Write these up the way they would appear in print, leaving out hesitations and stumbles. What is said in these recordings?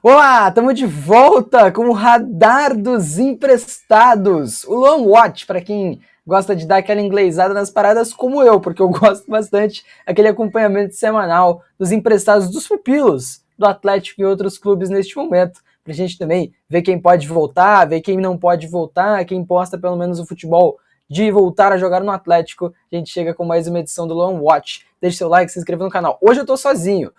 Olá, estamos de volta com o Radar dos Emprestados. O Long Watch, para quem gosta de dar aquela inglesada nas paradas como eu, porque eu gosto bastante aquele acompanhamento semanal dos emprestados dos pupilos do Atlético e outros clubes neste momento. Pra gente também ver quem pode voltar, ver quem não pode voltar, quem posta pelo menos o futebol de voltar a jogar no Atlético. A gente chega com mais uma edição do Long Watch. Deixe seu like, se inscreva no canal. Hoje eu tô sozinho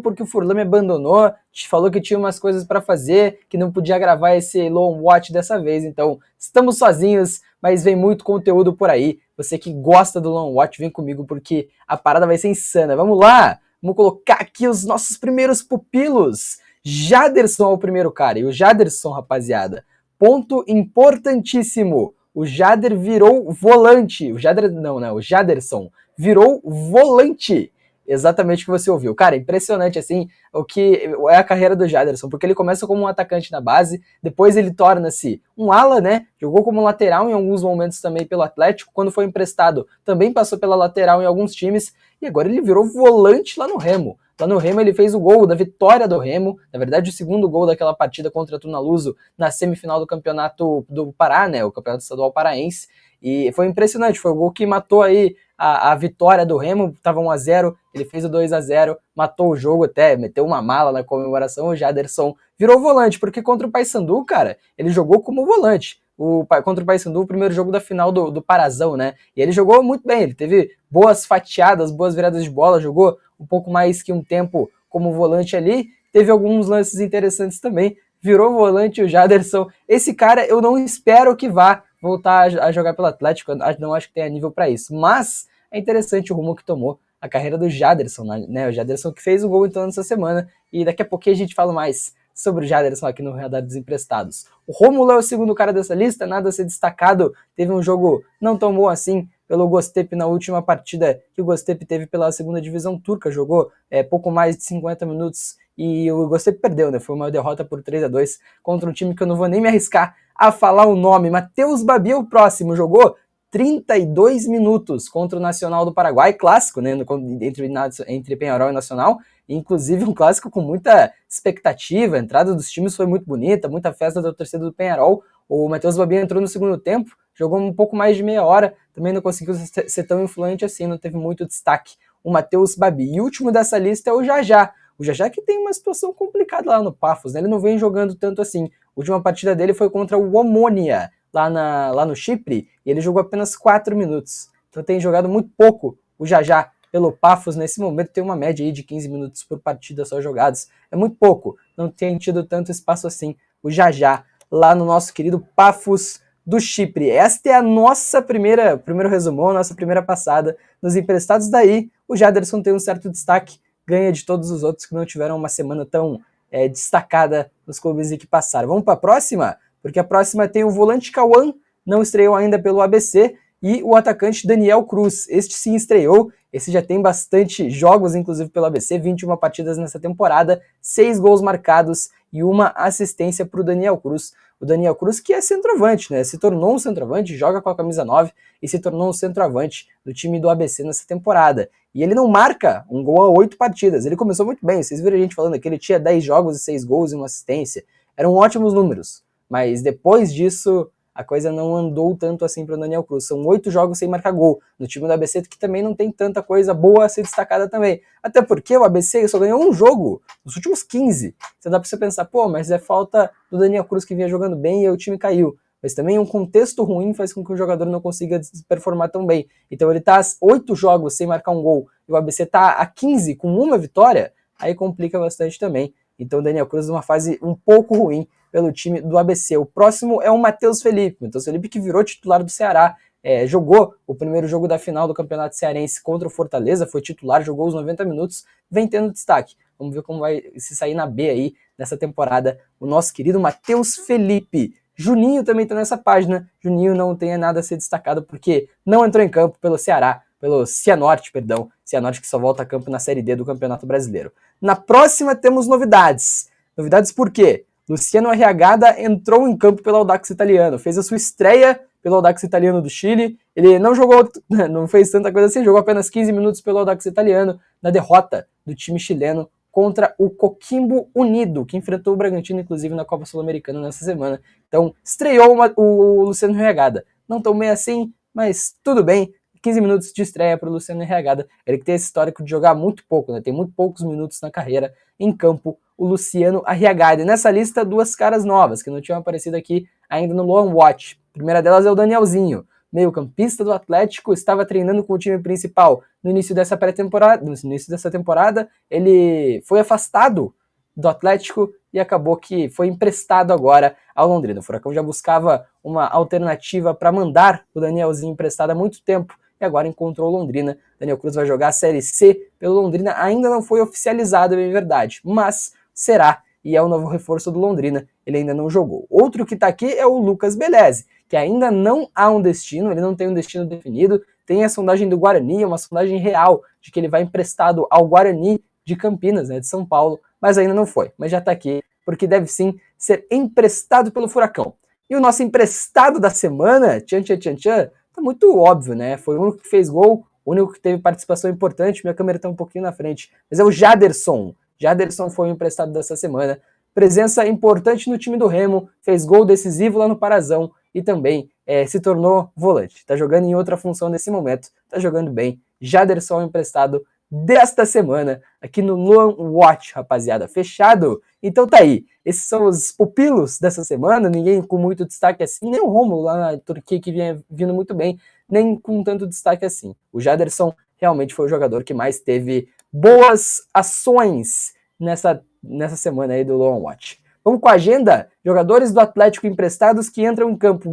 porque o Furlan me abandonou, falou que tinha umas coisas para fazer, que não podia gravar esse Long Watch dessa vez, então estamos sozinhos, mas vem muito conteúdo por aí. Você que gosta do Long Watch, vem comigo porque a parada vai ser insana. Vamos lá! Vamos colocar aqui os nossos primeiros pupilos. Jaderson é o primeiro cara, e o Jaderson, rapaziada, ponto importantíssimo. O Jader virou volante. O Jaderson virou volante. Exatamente o que você ouviu. Cara, impressionante, assim, o que é a carreira do Jaderson, porque ele começa como um atacante na base, depois ele torna-se um ala, né? Jogou como lateral em alguns momentos também pelo Atlético, quando foi emprestado também passou pela lateral em alguns times, e agora ele virou volante lá no Remo. Lá no Remo ele fez o gol da vitória do Remo, na verdade o segundo gol daquela partida contra a Tunaluso na semifinal do campeonato do Pará, né? O campeonato estadual paraense, e foi impressionante, foi o gol que matou aí a vitória do Remo, estava 1-0, ele fez o 2-0, matou o jogo até, meteu uma mala na comemoração, o Jaderson virou volante, porque contra o Paysandu, cara, ele jogou como volante. Contra o Paysandu, o primeiro jogo da final do Parazão, né? E ele jogou muito bem, ele teve boas fatiadas, boas viradas de bola, jogou um pouco mais que um tempo como volante ali, teve alguns lances interessantes também, virou volante o Jaderson. Esse cara eu não espero que vá voltar a jogar pelo Atlético, eu não acho que tenha nível para isso, mas é interessante o rumo que tomou a carreira do Jaderson, né? O Jaderson que fez o gol então nessa semana, e daqui a pouquinho a gente fala mais sobre o Jaderson aqui no Radar dos Emprestados. O Rômulo é o segundo cara dessa lista, nada a ser destacado, teve um jogo não tão bom assim pelo Göztepe na última partida que o Göztepe teve pela segunda divisão turca, jogou pouco mais de 50 minutos e o Göztepe perdeu, né? Foi uma derrota por 3-2 contra um time que eu não vou nem me arriscar a falar o nome. Matheus Babi é o próximo, jogou 32 minutos contra o Nacional do Paraguai, clássico, né, entre Penharol e Nacional, inclusive um clássico com muita expectativa, a entrada dos times foi muito bonita, muita festa da torcida do Penharol. O Matheus Babi entrou no segundo tempo, jogou um pouco mais de meia hora, também não conseguiu ser tão influente assim, não teve muito destaque o Matheus Babi. E o último dessa lista é o Jajá. O Jajá que tem uma situação complicada lá no Paphos, né? Ele não vem jogando tanto assim. A última partida dele foi contra o Omonia, lá no Chipre, e ele jogou apenas 4 minutos. Então tem jogado muito pouco o Jajá pelo Paphos nesse momento, tem uma média aí de 15 minutos por partida só jogados. É muito pouco, não tem tido tanto espaço assim o Jajá lá no nosso querido Paphos do Chipre. Esta é a nossa primeiro resumão, nossa primeira passada nos emprestados. Daí o Jaderson tem um certo destaque, ganha de todos os outros que não tiveram uma semana tão destacada nos clubes que passaram. Vamos para a próxima? Porque a próxima tem o volante Cauã, não estreou ainda pelo ABC, e o atacante Daniel Cruz. Este sim estreou, esse já tem bastante jogos, inclusive pelo ABC, 21 partidas nessa temporada, 6 gols marcados e uma assistência para o Daniel Cruz. O Daniel Cruz que é centroavante, né? Se tornou um centroavante, joga com a camisa 9 e se tornou um centroavante do time do ABC nessa temporada. E ele não marca um gol a 8 partidas. Ele começou muito bem, vocês viram a gente falando que ele tinha 10 jogos e 6 gols e uma assistência. Eram ótimos números. Mas depois disso, a coisa não andou tanto assim para o Daniel Cruz. São 8 jogos sem marcar gol. No time do ABC, que também não tem tanta coisa boa a ser destacada também. Até porque o ABC só ganhou um jogo nos últimos 15. Então dá para você pensar, pô, mas é falta do Daniel Cruz que vinha jogando bem e o time caiu. Mas também um contexto ruim faz com que o jogador não consiga performar tão bem. Então ele tá a 8 jogos sem marcar um gol e o ABC tá a 15 com uma vitória, aí complica bastante também. Então o Daniel Cruz numa fase um pouco ruim pelo time do ABC. O próximo é o Matheus Felipe. Matheus Felipe que virou titular do Ceará. Jogou o primeiro jogo da final do Campeonato Cearense contra o Fortaleza, foi titular, jogou os 90 minutos, vem tendo destaque. Vamos ver como vai se sair na B aí nessa temporada o nosso querido Matheus Felipe. Juninho também está nessa página. Juninho não tem nada a ser destacado porque não entrou em campo pelo Ceará, pelo Cianorte, perdão. Cianorte que só volta a campo na Série D do Campeonato Brasileiro. Na próxima temos novidades. Novidades por quê? Luciano Arriagada entrou em campo pelo Audax Italiano, fez a sua estreia pelo Audax Italiano do Chile. Ele não jogou, não fez tanta coisa assim, jogou apenas 15 minutos pelo Audax Italiano na derrota do time chileno contra o Coquimbo Unido, que enfrentou o Bragantino, inclusive, na Copa Sul-Americana nessa semana. Então, estreou o Luciano Reagada. Não tão bem assim, mas tudo bem. 15 minutos de estreia para o Luciano Reagada. Ele que tem esse histórico de jogar muito pouco, né? Tem muito poucos minutos na carreira em campo, o Luciano Arriagada. E nessa lista, duas caras novas, que não tinham aparecido aqui ainda no Luan Watch. A primeira delas é o Danielzinho, meio-campista do Atlético, estava treinando com o time principal no início dessa pré-temporada. No início dessa temporada, ele foi afastado do Atlético e acabou que foi emprestado agora ao Londrina. O Furacão já buscava uma alternativa para mandar o Danielzinho emprestado há muito tempo e agora encontrou o Londrina. Daniel Cruz vai jogar a Série C pelo Londrina, ainda não foi oficializado, é verdade, mas será, e é o novo reforço do Londrina, ele ainda não jogou. Outro que está aqui é o Lucas Beleze, que ainda não há um destino, ele não tem um destino definido, tem a sondagem do Guarani, uma sondagem real de que ele vai emprestado ao Guarani de Campinas, né, de São Paulo, mas ainda não foi, mas já está aqui, porque deve sim ser emprestado pelo Furacão. E o nosso emprestado da semana, tá muito óbvio, né, foi o único que fez gol, o único que teve participação importante, minha câmera está um pouquinho na frente, mas é o Jaderson. Jaderson foi o emprestado dessa semana, presença importante no time do Remo, fez gol decisivo lá no Parazão e também se tornou volante. Está jogando em outra função nesse momento, está jogando bem. Jaderson emprestado desta semana aqui no Luan Watch, rapaziada. Fechado? Então tá aí. Esses são os pupilos dessa semana, ninguém com muito destaque assim, nem o Rômulo lá na Turquia que vinha vindo muito bem, nem com tanto destaque assim. O Jaderson realmente foi o jogador que mais teve boas ações nessa semana aí do Luan Watch. Vamos com a agenda? Jogadores do Atlético emprestados que entram em campo.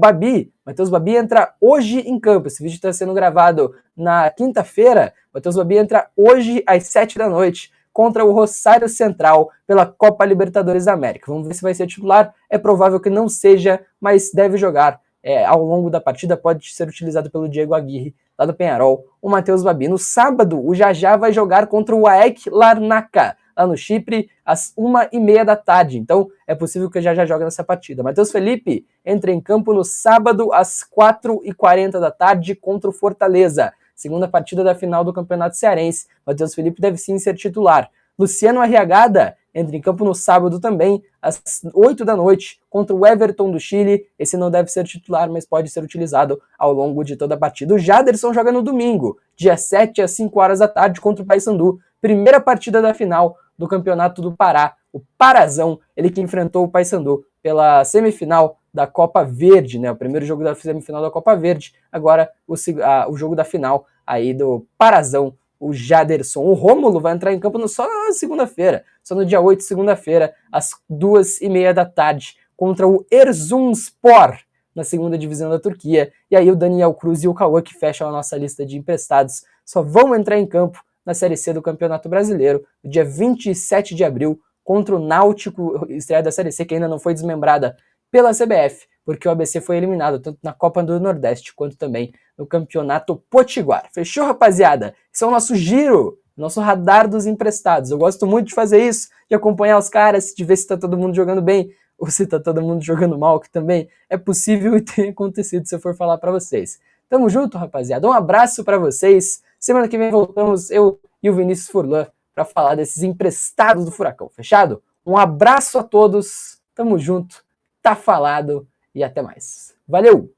Matheus Babi entra hoje em campo. Esse vídeo está sendo gravado na quinta-feira. Matheus Babi entra hoje às 7 da noite contra o Rosário Central pela Copa Libertadores da América. Vamos ver se vai ser titular. É provável que não seja, mas deve jogar ao longo da partida. Pode ser utilizado pelo Diego Aguirre, lá do Peñarol, o Matheus Babi. No sábado, o Jajá vai jogar contra o AEK Larnaca, lá no Chipre, às 1h30 da tarde. Então, é possível que o Jajá jogue nessa partida. Matheus Felipe entra em campo no sábado, às 4h40 da tarde, contra o Fortaleza. Segunda partida da final do Campeonato Cearense. Matheus Felipe deve sim ser titular. Luciano Arriagada entra em campo no sábado também, às 8 da noite, contra o Everton do Chile. Esse não deve ser titular, mas pode ser utilizado ao longo de toda a partida. O Jaderson joga no domingo, dia 7 às 5 horas da tarde, contra o Paysandu. Primeira partida da final do Campeonato do Pará. O Parazão, ele que enfrentou o Paysandu pela semifinal da Copa Verde, né? O primeiro jogo da semifinal da Copa Verde. Agora o jogo da final aí do Parazão, o Jaderson. O Rômulo vai entrar em campo só na segunda-feira, só no dia 8, segunda-feira, às 2h30 da tarde, contra o Erzurumspor, na segunda divisão da Turquia. E aí o Daniel Cruz e o Cauã, que fecham a nossa lista de emprestados, só vão entrar em campo na Série C do Campeonato Brasileiro, no dia 27 de abril, contra o Náutico, estreia da Série C, que ainda não foi desmembrada pela CBF, porque o ABC foi eliminado tanto na Copa do Nordeste quanto também no Campeonato Potiguar. Fechou, rapaziada? Esse é o nosso giro, nosso radar dos emprestados. Eu gosto muito de fazer isso, de acompanhar os caras, de ver se tá todo mundo jogando bem ou se tá todo mundo jogando mal, que também é possível e tem acontecido se eu for falar para vocês. Tamo junto, rapaziada. Um abraço para vocês. Semana que vem voltamos, eu e o Vinícius Furlan, para falar desses emprestados do Furacão. Fechado? Um abraço a todos. Tamo junto. Tá falado e até mais. Valeu!